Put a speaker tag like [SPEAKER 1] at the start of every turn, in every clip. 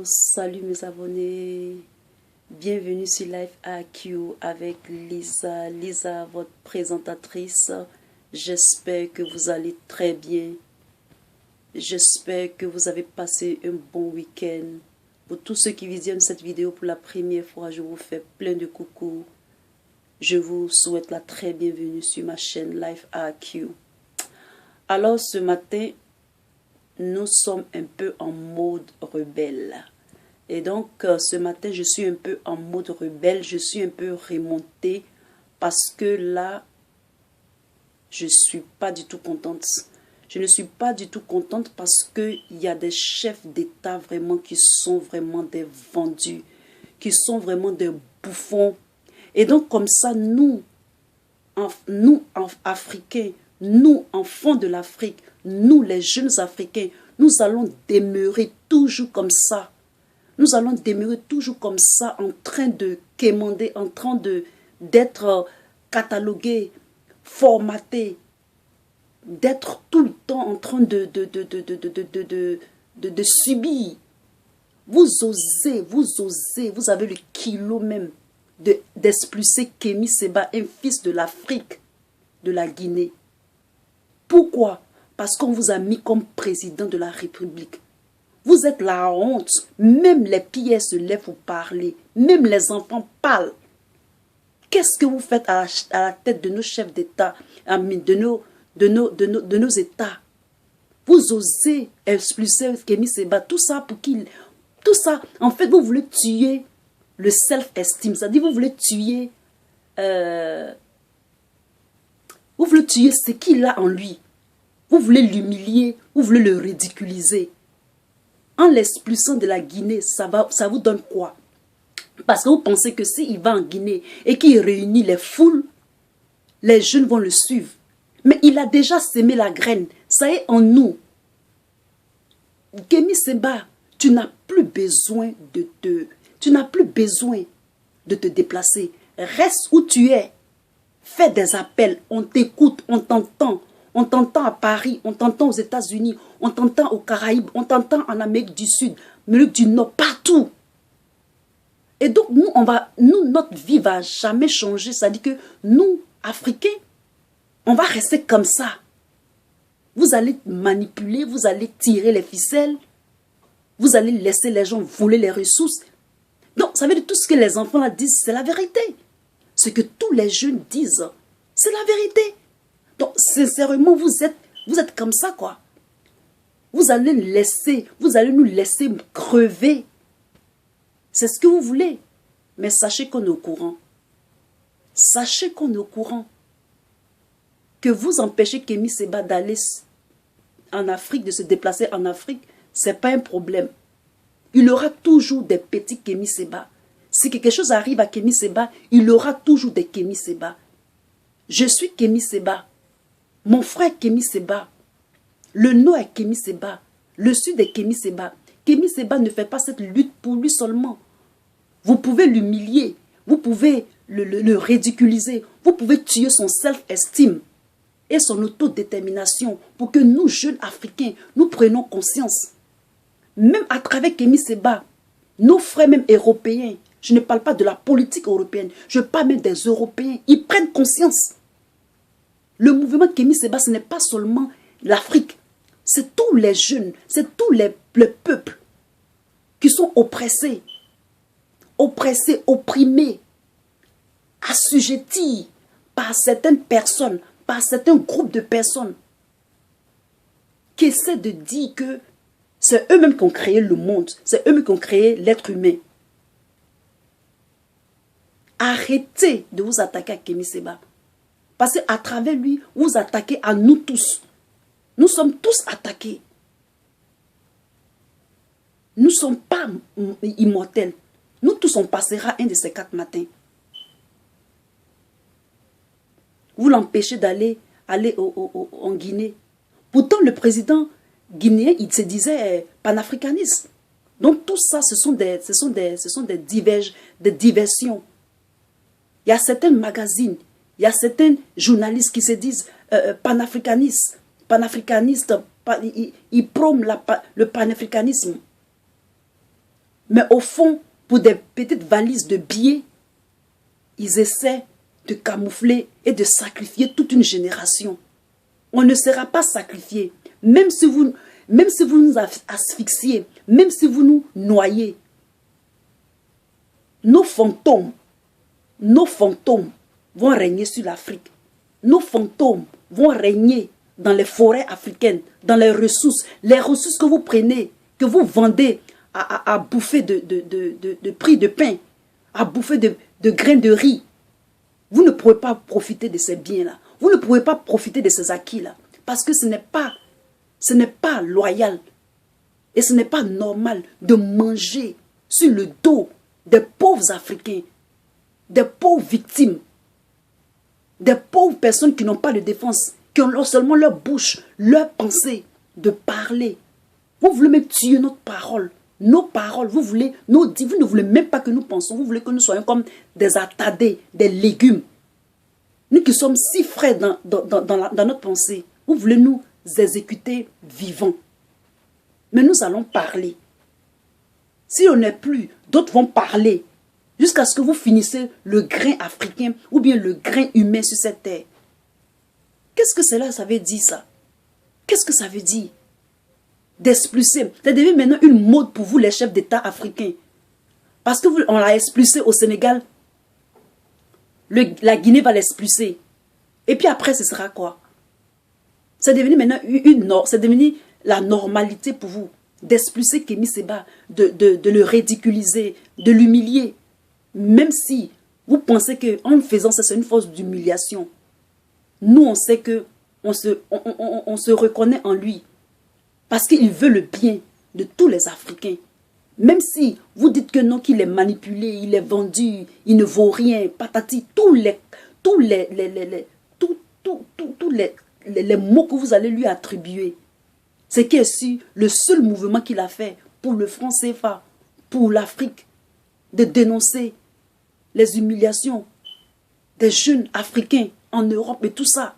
[SPEAKER 1] Salut mes abonnés, bienvenue sur Life AQ avec Lisa. Lisa, votre présentatrice. J'espère que vous allez très bien. J'espère que vous avez passé un bon week-end. Pour tous ceux qui visionnent cette vidéo pour la première fois, je vous fais plein de coucou. Je vous souhaite la très bienvenue sur ma chaîne Life AQ. Alors ce matin, nous sommes un peu en mode rebelle. Et donc, ce matin, je suis un peu en mode rebelle. Je suis un peu remontée parce que là, je ne suis pas du tout contente. Je ne suis pas du tout contente parce qu'il y a des chefs d'État vraiment qui sont vraiment des vendus, qui sont vraiment des bouffons. Et donc, comme ça, nous, Africains, nous, enfants de l'Afrique, nous, les jeunes Africains, nous allons demeurer toujours comme ça. Nous allons demeurer toujours comme ça, en train de quémander, en train d'être catalogués, formatés, d'être tout le temps en train de subir. Vous osez, vous avez le kilo même d'expulser Kémy Séba, un fils de l'Afrique, de la Guinée. Pourquoi? Parce qu'on vous a mis comme président de la République. Vous êtes la honte. Même les pierres se lèvent pour parler. Même les enfants parlent. Qu'est-ce que vous faites à la tête de nos chefs d'État, de nos États? Vous osez expulser Kémy Séba. Tout ça pour qu'il... Tout ça, en fait, vous voulez tuer le self-esteem. C'est-à-dire, vous voulez tuer... vous voulez tuer ce qu'il a en lui. Vous voulez l'humilier, vous voulez le ridiculiser. En l'expulsant de la Guinée, ça vous donne quoi? Parce que vous pensez que s'il va en Guinée et qu'il réunit les foules, les jeunes vont le suivre. Mais il a déjà semé la graine. Ça est en nous. Kémy Séba, tu n'as plus besoin de te déplacer. Reste où tu es. Fais des appels, on t'écoute, on t'entend. On t'entend à Paris, on t'entend aux États-Unis, on t'entend aux Caraïbes, on t'entend en Amérique du Sud, Amérique du Nord, partout. Et donc, notre vie ne va jamais changer. C'est-à-dire que nous, Africains, on va rester comme ça. Vous allez manipuler, vous allez tirer les ficelles, vous allez laisser les gens voler les ressources. Donc, ça veut dire tout ce que les enfants là disent, c'est la vérité. Ce que tous les jeunes disent, c'est la vérité. Donc, sincèrement, vous êtes comme ça, quoi. Vous allez nous laisser crever. C'est ce que vous voulez. Mais sachez qu'on est au courant. Sachez qu'on est au courant. Que vous empêchez Kémy Séba d'aller en Afrique, de se déplacer en Afrique, ce n'est pas un problème. Il y aura toujours des petits Kémy Séba. Si quelque chose arrive à Kémy Séba, il y aura toujours des Kémy Séba. Je suis Kémy Séba. Mon frère Kémy Séba, le nord est Kémy Séba, le sud est Kémy Séba. Kémy Séba ne fait pas cette lutte pour lui seulement. Vous pouvez l'humilier, vous pouvez le ridiculiser, vous pouvez tuer son self-esteem et son autodétermination pour que nous, jeunes Africains, nous prenions conscience. Même à travers Kémy Séba, nos frères même européens, je ne parle pas de la politique européenne, je parle même des Européens, ils prennent conscience. Le mouvement Kémy Séba, ce n'est pas seulement l'Afrique. C'est tous les jeunes, c'est tous les peuples qui sont oppressés, opprimés, assujettis par certaines personnes, par certains groupes de personnes qui essaient de dire que c'est eux-mêmes qui ont créé le monde, c'est eux-mêmes qui ont créé l'être humain. Arrêtez de vous attaquer à Kémy Séba. Parce qu'à travers lui, vous attaquez à nous tous. Nous sommes tous attaqués. Nous ne sommes pas immortels. Nous tous, on passera un de ces 4 matins. Vous l'empêchez d'aller en Guinée. Pourtant, le président guinéen, il se disait panafricaniste. Donc tout ça, ce sont des diversions. Il y a certains magazines, il y a certains journalistes qui se disent panafricanistes. Ils prônent le panafricanisme. Mais au fond, pour des petites valises de billets, ils essaient de camoufler et de sacrifier toute une génération. On ne sera pas sacrifié, même si vous nous asphyxiez, même si vous nous noyez. Nos fantômes vont régner sur l'Afrique. Nos fantômes vont régner dans les forêts africaines, dans les ressources que vous prenez, que vous vendez à bouffer de prix de pain, à bouffer de grains de riz. Vous ne pouvez pas profiter de ces biens-là. Vous ne pouvez pas profiter de ces acquis-là. Parce que ce n'est pas loyal. Et ce n'est pas normal de manger sur le dos des pauvres Africains, des pauvres victimes, des pauvres personnes qui n'ont pas de défense, qui ont seulement leur bouche, leur pensée de parler. Vous voulez même tuer notre parole. Nos paroles, vous ne voulez même pas que nous pensions, vous voulez que nous soyons comme des attardés, des légumes. Nous qui sommes si frais dans notre pensée, vous voulez nous exécuter vivants. Mais nous allons parler. Si on n'est plus, d'autres vont parler jusqu'à ce que vous finissez le grain africain ou bien le grain humain sur cette terre. Qu'est-ce que cela, ça veut dire ça? Qu'est-ce que ça veut dire? D'expulser. Ça devient maintenant une mode pour vous, les chefs d'État africains. Parce que on l'a expulsé au Sénégal, la Guinée va l'expulser. Et puis après, ce sera quoi? C'est devenu maintenant c'est devenu la normalité pour vous d'expulser Kémy Séba, de le ridiculiser, de l'humilier. Même si vous pensez qu'en faisant ça, c'est une force d'humiliation. Nous, on sait que on se reconnaît en lui. Parce qu'il veut le bien de tous les Africains. Même si vous dites que non, qu'il est manipulé, il est vendu, il ne vaut rien, patati, tous les mots que vous allez lui attribuer. C'est qu'il est le seul mouvement qu'il a fait pour le franc CFA, pour l'Afrique, de dénoncer les humiliations des jeunes Africains en Europe et tout ça.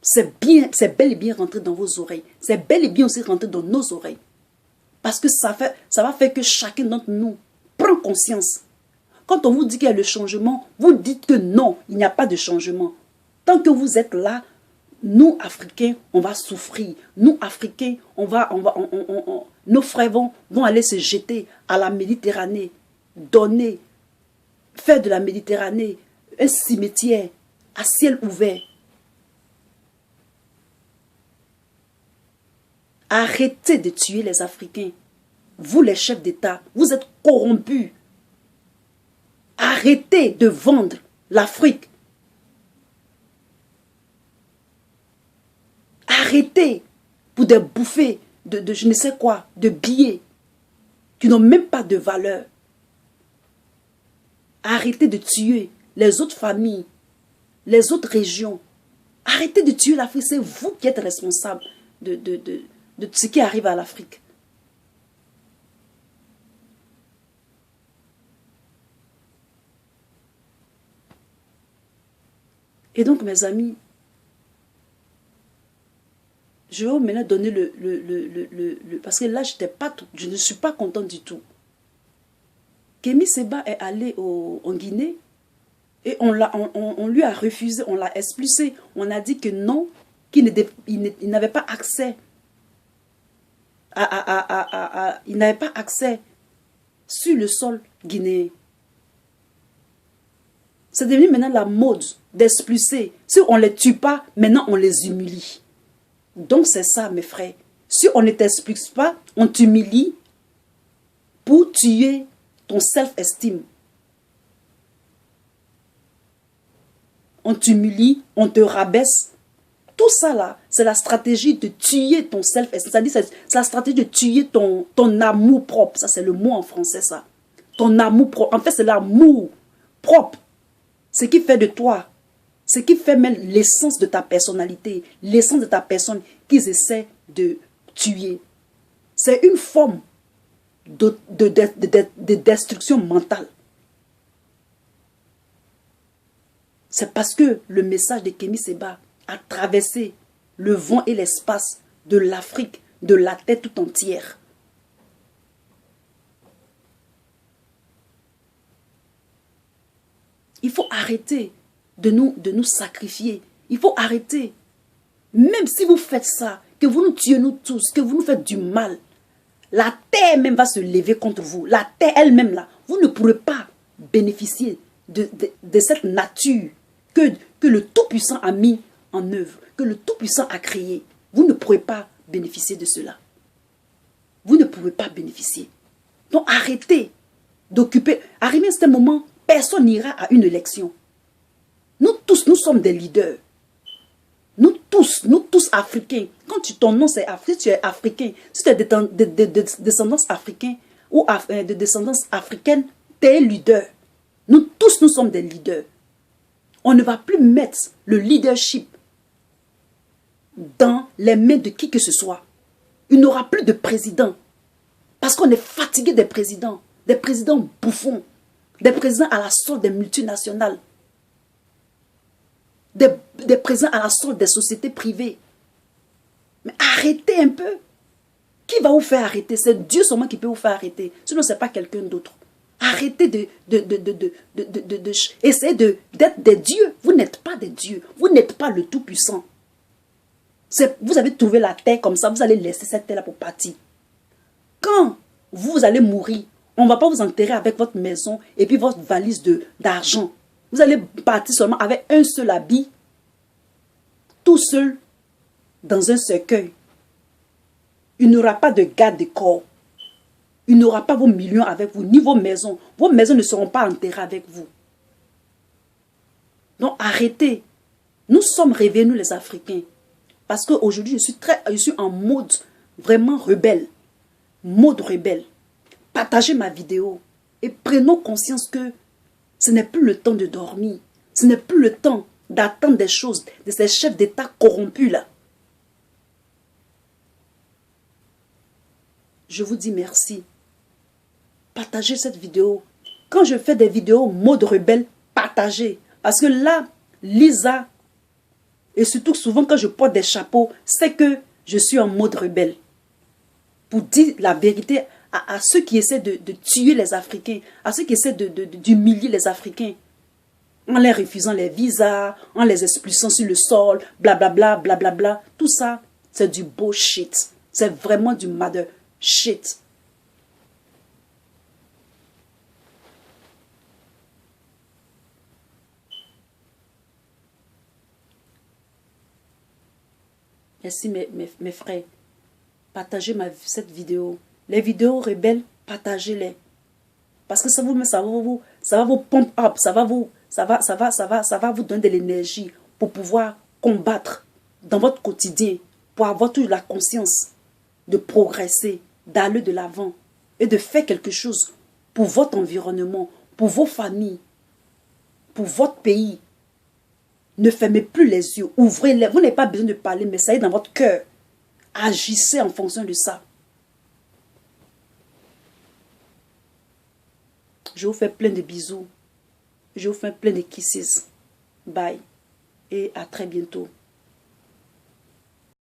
[SPEAKER 1] C'est bel et bien rentré dans vos oreilles. C'est bel et bien aussi rentré dans nos oreilles. Parce que ça va faire que chacun d'entre nous prend conscience. Quand on vous dit qu'il y a le changement, vous dites que non, il n'y a pas de changement. Tant que vous êtes là, nous, Africains, on va souffrir. Nous, Africains, nos frères vont aller se jeter à la Méditerranée, faire de la Méditerranée un cimetière à ciel ouvert. Arrêtez de tuer les Africains. Vous, les chefs d'État, vous êtes corrompus. Arrêtez de vendre l'Afrique. Arrêtez pour des bouffées de je ne sais quoi, de billets qui n'ont même pas de valeur. Arrêtez de tuer les autres familles, les autres régions. Arrêtez de tuer l'Afrique. C'est vous qui êtes responsable de ce qui arrive à l'Afrique. Et donc, mes amis, je vais maintenant donner parce que là, je ne suis pas contente du tout. Kémy Séba est allé en Guinée et on lui a refusé, on l'a expulsé. On a dit que non, qu'il n'avait pas accès il n'avait pas accès sur le sol guinéen. C'est devenu maintenant la mode d'expulser. Si on ne les tue pas, maintenant on les humilie. Donc c'est ça, mes frères. Si on ne t'expulse pas, on t'humilie pour tuer ton self-esteem. On t'humilie, on te rabaisse. Tout ça là, c'est la stratégie de tuer ton self-esteem. C'est-à-dire, c'est la stratégie de tuer ton amour propre. Ça, c'est le mot en français, ça. Ton amour propre. En fait, c'est l'amour propre. Ce qui fait de toi, ce qui fait même l'essence de ta personnalité, l'essence de ta personne qu'ils essaient de tuer. C'est une forme de destruction mentale. C'est parce que le message de Kémy Séba a traversé le vent et l'espace de l'Afrique, de la terre tout entière. Il faut arrêter de nous sacrifier. Il faut arrêter. Même si vous faites ça, que vous nous tuez nous tous, que vous nous faites du mal, la terre même va se lever contre vous. La terre elle-même là, vous ne pourrez pas bénéficier de cette nature que le Tout-Puissant a mis en œuvre, que le Tout-Puissant a créé. Vous ne pourrez pas bénéficier de cela. Vous ne pouvez pas bénéficier. Donc arrêtez d'occuper. Arrivé à ce moment, personne n'ira à une élection. Nous tous, nous sommes des leaders. Nous tous africains. Quand ton nom c'est Afrique, tu es africain. Si tu es de descendance africaine ou de descendance africaine, tu es leader. Nous tous, nous sommes des leaders. On ne va plus mettre le leadership dans les mains de qui que ce soit. Il n'y aura plus de président. Parce qu'on est fatigué des présidents bouffons, des présidents à la solde des multinationales, des présidents à la solde des sociétés privées. Mais arrêtez un peu. Qui va vous faire arrêter? C'est Dieu seulement qui peut vous faire arrêter. Sinon, ce n'est pas quelqu'un d'autre. Arrêtez essayer d'être des dieux. Vous n'êtes pas des dieux. Vous n'êtes pas le Tout-Puissant. Vous avez trouvé la terre comme ça. Vous allez laisser cette terre-là pour partir. Quand vous allez mourir, on ne va pas vous enterrer avec votre maison et puis votre valise d'argent. Vous allez partir seulement avec un seul habit, tout seul, dans un cercueil. Il n'y aura pas de garde de corps. Il n'y aura pas vos millions avec vous, ni vos maisons. Vos maisons ne seront pas enterrées avec vous. Donc arrêtez. Nous sommes réveillés, nous les Africains. Parce qu'aujourd'hui, je suis en mode vraiment rebelle. Mode rebelle. Partagez ma vidéo et prenons conscience que ce n'est plus le temps de dormir. Ce n'est plus le temps d'attendre des choses de ces chefs d'État corrompus là. Je vous dis merci. Partagez cette vidéo. Quand je fais des vidéos mode rebelle, partagez. Parce que là, Lisa, et surtout souvent quand je porte des chapeaux, c'est que je suis en mode rebelle. Pour dire la vérité à ceux qui essaient de tuer les Africains, à ceux qui essaient d'humilier les Africains, en les refusant les visas, en les expulsant sur le sol, blablabla, blablabla. Tout ça, c'est du bullshit. C'est vraiment du mother shit. Merci mes frères. Partagez cette vidéo. Les vidéos rebelles, partagez-les. Parce que ça va vous pump up, ça va vous donner de l'énergie pour pouvoir combattre dans votre quotidien, pour avoir toujours la conscience de progresser, d'aller de l'avant et de faire quelque chose pour votre environnement, pour vos familles, pour votre pays. Ne fermez plus les yeux, ouvrez-les. Vous n'avez pas besoin de parler, mais ça est dans votre cœur. Agissez en fonction de ça. Je vous fais plein de bisous. Je vous fais plein de kisses. Bye. Et à très bientôt.